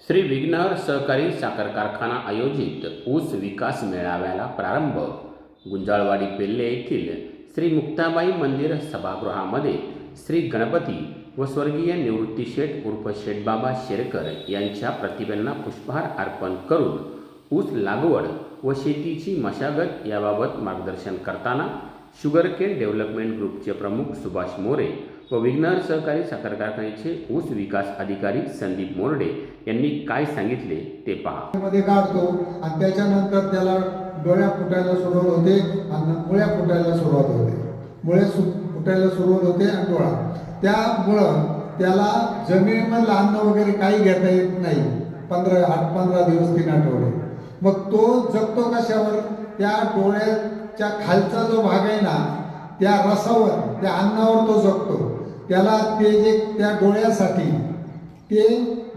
श्री विघ्नहर सहकारी साखर कारखाना आयोजित ऊस विकास मेळाव्याला प्रारंभ. गुंजाळवाडी पेल्ले येथील श्री मुक्ताबाई मंदिर सभागृहामध्ये श्री गणपती व स्वर्गीय निवृत्ती शेठ उर्फ शेठबाबा शेरकर यांच्या प्रतिमेंना पुष्पहार अर्पण करून ऊस लागवड व शेतीची मशागत याबाबत मार्गदर्शन करताना शुगरकेन डेव्हलपमेंट ग्रुपचे प्रमुख सुभाष मोरे व विघ्नहर सहकारी साखर कारखान्याचे ऊस विकास अधिकारी संदीप मोरडे यांनी काय सांगितले ते पहा. मध्ये काढतो आणि त्याच्यानंतर त्याला डोळ्या फुटायला सुरुवात होते आणि मुळ्या फुटायला सुरुवात होते. मुळे फुटायला सुरुवात होते आणि डोळा, त्यामुळं त्याला जमिनीमधलं अन्न वगैरे काही घेता येत नाही 15 दिवस 3 आठवडे. मग तो जगतो कशावर? त्या डोळ्याच्या खालचा जो भाग आहे ना, त्या रसावर, त्या अन्नावर तो जगतो. त्याला ते जे त्या डोळ्यासाठी ते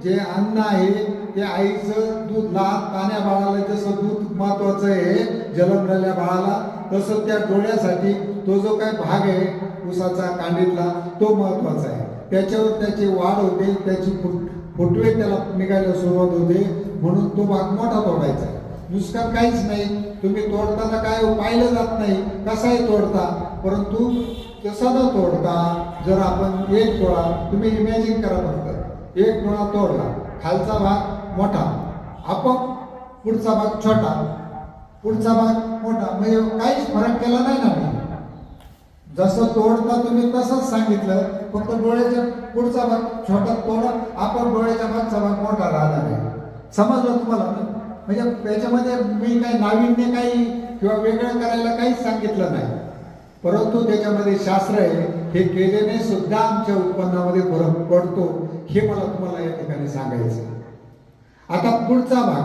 जे अन्न आहे ते आईचं दूध, लहान तान्या बाळाला जसं दूध महत्वाचं आहे जन्मलेल्या बाळाला, तसं त्या डोळ्यासाठी तो जो काय भाग आहे ऊसाचा कांडीतला तो महत्वाचा आहे. त्याच्यावर त्याची वाढ होते, त्याची फुटवे त्याला निघायला सुरुवात होते, म्हणून तो भाग मोठा तोडायचा आहे. नुसतं काहीच नाही, तुम्ही तोडताना काय पाहिलं जात नाही कसाही तोडता, परंतु तसा न तोडता जर आपण एक डोळा, तुम्ही इमॅजिन करा फक्त, एक डोळा तोडला, खालचा भाग मोठा, आपण पुढचा भाग छोटा, पुढचा भाग मोठा, म्हणजे काहीच फरक केला नाही ना. मी जसं तोडता तुम्ही तसंच सांगितलं, फक्त डोळ्याच्या पुढचा भाग छोटा तोडा, आपण डोळ्याच्या भागचा भाग मोठा राहणार आहे. समजलं तुम्हाला? म्हणजे त्याच्यामध्ये मी काही नाविन्य काही किंवा वेगळं करायला काहीच सांगितलं नाही, परंतु त्याच्यामध्ये शास्त्र आहे. हे केल्याने सुद्धा आमच्या उत्पन्नामध्ये फरक पडतो, हे मला तुम्हाला या ठिकाणी सांगायचं. आता पुढचा भाग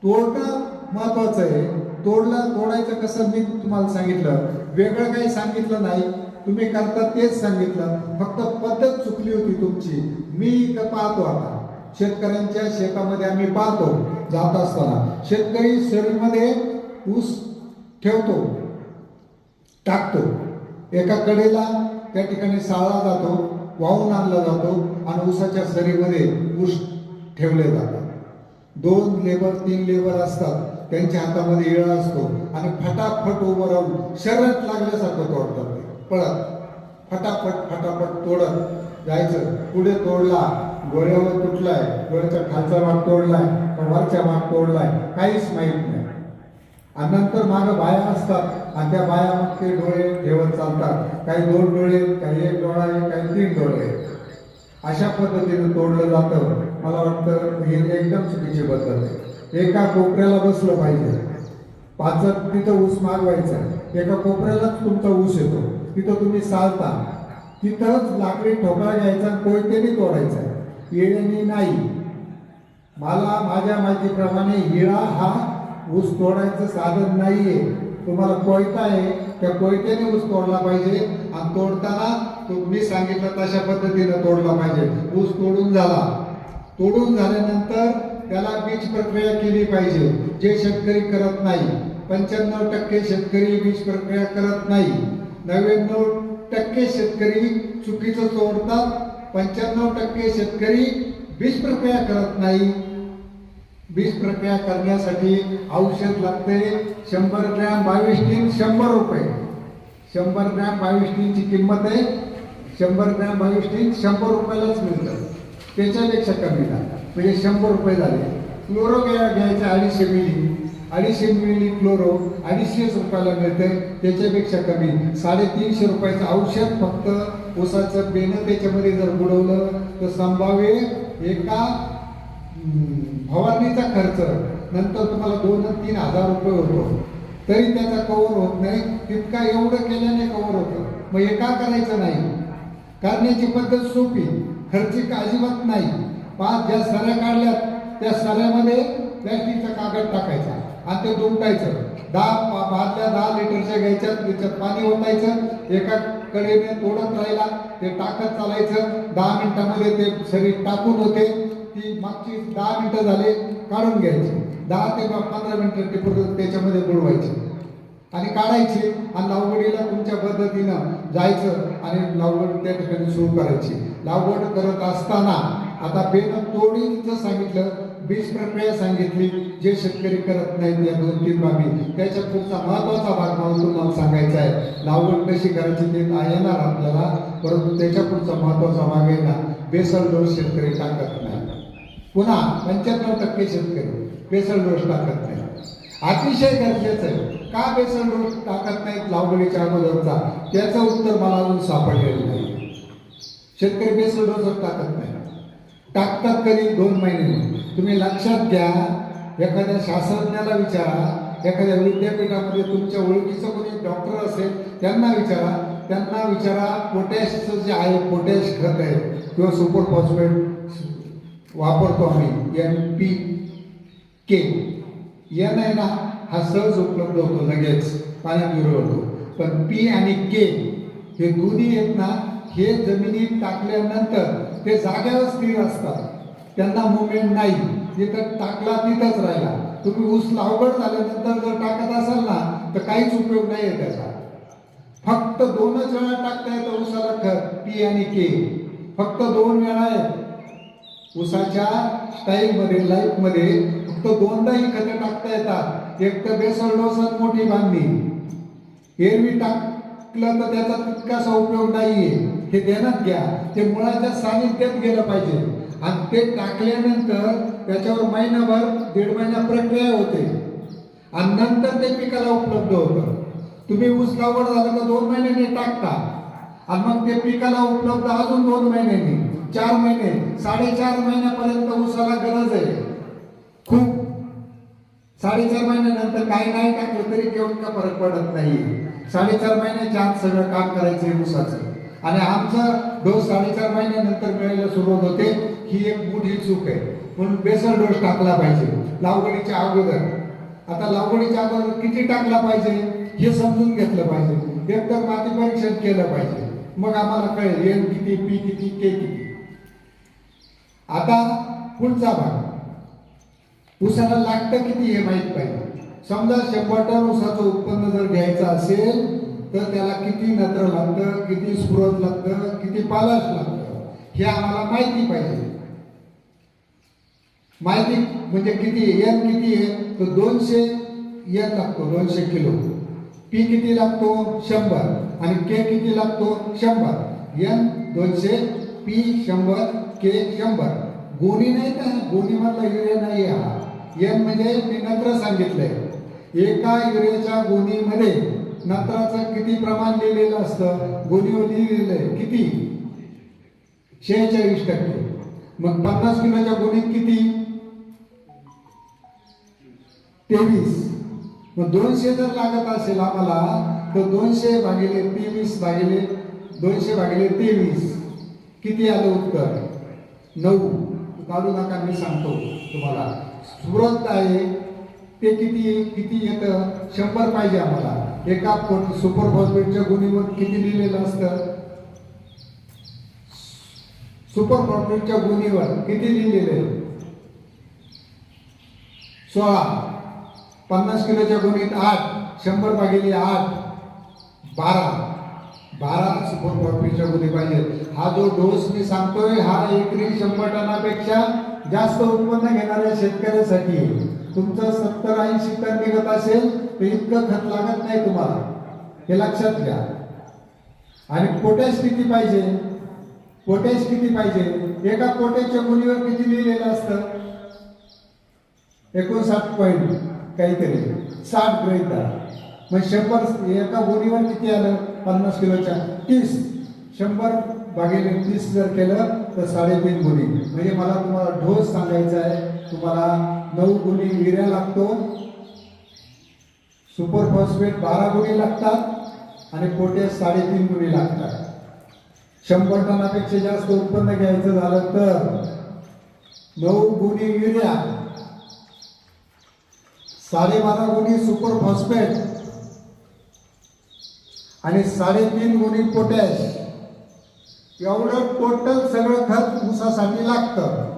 तोडणं महत्वाचं आहे. तोडायचं कसं मी तुम्हाला सांगितलं, वेगळं काही सांगितलं नाही, तुम्ही करता तेच सांगितलं, फक्त पद्धत चुकली होती तुमची. मी इथं पाहतो, आता शेतकऱ्यांच्या शेतामध्ये आम्ही पाहतो, जात असताना शेतकरी सरीमध्ये ऊस ठेवतो, टाकतो, एका कडेला त्या ठिकाणी साळला जातो, वाहून आणला जातो आणि ऊसाच्या सरीमध्ये ऊस ठेवले जातात. 2 लेबर 3 लेबर असतात, त्यांच्या हातामध्ये इळा असतो आणि फटाफट उभं राहून शर्यत लागल्यासारखं तोडतात. पळत फटाफट तोडत जायचं. पुढे तोडला, डोळ्यावर तुटलाय, डोळ्याचा खालचा भाग तोडलाय, वरचा भाग तोडलाय, काहीच माहीत नाही. आणि नंतर मागं बाया असतात आणि त्या बाया मग ते डोळे ठेवत चालतात. काही 2 डोळे, काही 1 डोळा आहे, काही 3 डोळे आहे. अशा पद्धतीने तोडलं जातं. मला वाटतं ही एकदम चुकीची पद्धत आहे. एका कोपऱ्याला बसलं पाहिजे, पाचक तिथं ऊस मागवायचा, एका कोपऱ्यालाच तुमचा ऊस येतो, तिथं तुम्ही चालता, तिथंच लाकडी ठोकळा घ्यायचा, कोयतेने तोडायचा, येण्याने नाही. मला माझ्या माहितीप्रमाणे हिळा हा ऊस तोडायचं साधन नाहीये. तुम्हाला कोयता आहे, त्या कोयत्याने ऊस तोडला पाहिजे आणि तोडताना तुम्ही सांगितलं तशा पद्धतीनं तोडला पाहिजे. ऊस तोडून झाला, तोडून झाल्यानंतर त्याला बीज प्रक्रिया केली पाहिजे, जे शेतकरी करत नाही. 95% शेतकरी बीज प्रक्रिया करत नाही, 99% शेतकरी चुकीचं तोडतात, 95% शेतकरी बीज प्रक्रिया करत नाही. बीज प्रक्रिया करण्यासाठी औषध लागते. 100 ग्रॅम 22 100 रुपये. 100 ग्रॅम 22ची किंमत आहे. 100 ग्रॅम 22 100 रुपयालाच मिळतं, त्याच्यापेक्षा कमी नाही, म्हणजे 100 रुपये झाले. क्लोरो घ्यायचं 250 मिली क्लोरो 250 रुपयाला मिळते, त्याच्यापेक्षा कमी. 350 रुपयाचं औषध फक्त ऊसाचं बेणं त्याच्यामध्ये जर बुडवलं तर संभाव्य एका फवारणीचा खर्च नंतर तुम्हाला 2-3 हजार रुपये होतो, तरी त्याचा कव्हर होत नाही. तितका एवढं केल्याने कव्हर होतं. मग हे का करायचं नाही? करण्याची पद्धत सोपी, खर्चिक अजिबात नाही. 5 ज्या सऱ्या काढल्यात त्या सऱ्यामध्ये प्लॅस्टिकचा कागद टाकायचा आणि ते दुमटायचं. 10 लिटरच्या घ्यायच्या, त्याच्यात पाणी ओतायचं, एका कडेने तोडत राहिला, ते टाकत चालायचं. 10 मिनिटामध्ये ते सरी टाकून होते. ती मागची 10 मिनिटं झाले काढून घ्यायची, 10 ते 15 मिनिटं ते परत त्याच्यामध्ये बुडवायचे. आणि काढायची आणि लागवडीला तुमच्या पद्धतीनं जायचं आणि लागवड त्या ठिकाणी सुरू करायची. लागवड करत असताना आता बेन तोडीचं सांगितलं, बीज प्रक्रिया सांगितली, जे शेतकरी करत नाहीत या 2-3 बाबी. त्याच्या पुढचा महत्वाचा भाग मला तुम्हाला सांगायचा आहे. लागवड कशी करायची ते येणार आपल्याला, परंतु त्याच्या पुढचा महत्वाचा भाग आहे ना, बेसल डोस शेतकरी टाकत नाही. पुन्हा 95% शेतकरी बेसल डोस टाकत नाही. अतिशय गरजेचं आहे. का बेसल डोस टाकत नाहीत लागवडीच्या अगोदरचा, त्याचं उत्तर मला अजून सापडलेलं नाही. शेतकरी बेसल डोस टाकत नाही. टाकतात कधी 2 महिने. तुम्ही लक्षात घ्या, एखाद्या शास्त्रज्ञाला विचारा, एखाद्या विद्यापीठामध्ये तुमच्या ओळखीचं कोणी डॉक्टर असेल त्यांना विचारा पोटॅशचं जे आहे, पोटॅश खत आहे किंवा सुपर फॉस्फेट वापरतो आम्ही, NPK. N आहे ना, हा सहज उपलब्ध होतो, लगेच पाण्यात विरघळतो. पण P आणि K हे दोन्ही आहेत ना, हे जमिनीत टाकल्यानंतर ते जागेवर स्थिर असतात, त्यांना मुवमेंट नाही. जिथं टाकला तिथंच राहिला. तुम्ही ऊस लागवड झाल्यानंतर जर टाकत असाल ना, तर काहीच उपयोग नाही आहे त्याचा. फक्त 2च वेळा टाकता येतं ऊसाला खत, P आणि K. फक्त 2 वेळा आहे ऊसाच्या स्टाईलमध्ये, लाईफमध्ये फक्त 2दा ही खतं टाकता येतात. एक तर बेसल डोस आणि मोठी बांधणी. एरवी टाकलं तर त्याचा तितकासा उपयोग नाहीये, हे ध्यानात घ्या. ते मुळाच्या सानिध्यात गेलं पाहिजे आणि ते टाकल्यानंतर त्याच्यावर महिनाभर 1.5 महिना प्रक्रिया होते आणि नंतर ते पिकाला उपलब्ध होतं. तुम्ही ऊस लागवड झालं तर 2 महिन्यांनी टाकता आणि मग ते पिकाला उपलब्ध अजून 2 महिन्यांनी, 4 महिने, 4.5 महिन्यापर्यंत ऊसाला गरज आहे खूप. 4.5 महिन्यानंतर काही नाही टाकलं तरी केवळ का फरक पडत नाही. 4.5 महिन्याच्या आत सगळं काम करायचं आहे ऊसाचं. आणि आमचा डोस 4.5 महिन्यानंतर मिळायला सुरुवात होते. ही एक मोठी चूक आहे. म्हणून बेसल डोस टाकला पाहिजे लागवडीच्या अगोदर. आता लागवडीच्या अगोदर किती टाकला पाहिजे हे समजून घेतलं पाहिजे. एकतर माती परीक्षण केलं पाहिजे, मग आम्हाला कळेल N किती, P किती, K किती. आता पुढचा भाग, ऊसाला लागतं किती हे माहीत पाहिजे. समजा 100 टन ऊसाचं उत्पन्न जर घ्यायचं असेल तर त्याला किती नत्र लागतं, किती स्फुरद लागतं, किती पालाश लागतं, हे आम्हाला माहिती पाहिजे. माहिती म्हणजे किती, N किती आहे तर 200 N लागतो, 200 किलो. P किती लागतो 100 आणि K किती लागतो 100. N 200, P 100, K 100. गोणी नाही का, गोणीमधला युरिया नाही हा. N म्हणजे मी नत्र सांगितलंय. एका युरियाच्या गोणीमध्ये नत्राचं किती प्रमाण लिहिलेलं असतं, गोणीवर लिहिलेलं आहे किती, 46%. मग 50 किलोच्या गोणीत किती, 23. मग 200 जर लागत असेल आम्हाला तर 200 भागिले 23 भागिले 200 भागिले 23 किती आलं उत्तर, 9. काढू नका, मी सांगतो तुम्हाला. स्फुरद आहे ते किती येतं, 100 पाहिजे आम्हाला. एका सुपर फॉस्फेटच्या गुणीवर किती लिहिलेलं असतं, सुपर फॉस्फेटच्या गुणीवर किती लिहिलेले 16. 50 किलोच्या गुणीत 8, 100 भागिले 8 12 सुपर फॉस्फेटच्या गुणी पाहिजे. हा जो डोस मी सांगतोय हा एकरी 100 टनापेक्षा जास्त उत्पन्न घेणाऱ्या शेतकऱ्यासाठी. तुमचं 70-80 टन निघत असेल तर इतकं खत लागत नाही तुम्हाला, हे लक्षात घ्या. आणि पोटॅश किती पाहिजे, पोटॅश किती पाहिजे, एका पोटॅशच्या गुणीवर किती लिहिलेलं असतं, 59 पॉईंट काहीतरी 60 गृहीत धरा. मग 100 एका गुणीवर किती आलं, 50 किलोच्या 30. 100 भागिले 30 जर केलं तर 3.5 गुणी. म्हणजे मला तुम्हाला डोस सांगायचा आहे, तुम्हाला 9 गुणी युरिया लागतो, सुपर फॉस्फेट 12 गुणी लागतात आणि पोटॅश 3.5 गुणी लागतात. 100 टनापेक्षा जास्त उत्पन्न घ्यायचं झालं तर 9 गुणी युरिया, 12.5 गुणी सुपर फॉस्फेट आणि 3.5 गुणी पोटॅश, एवढं टोटल सगळं खत ऊसासाठी लागतं.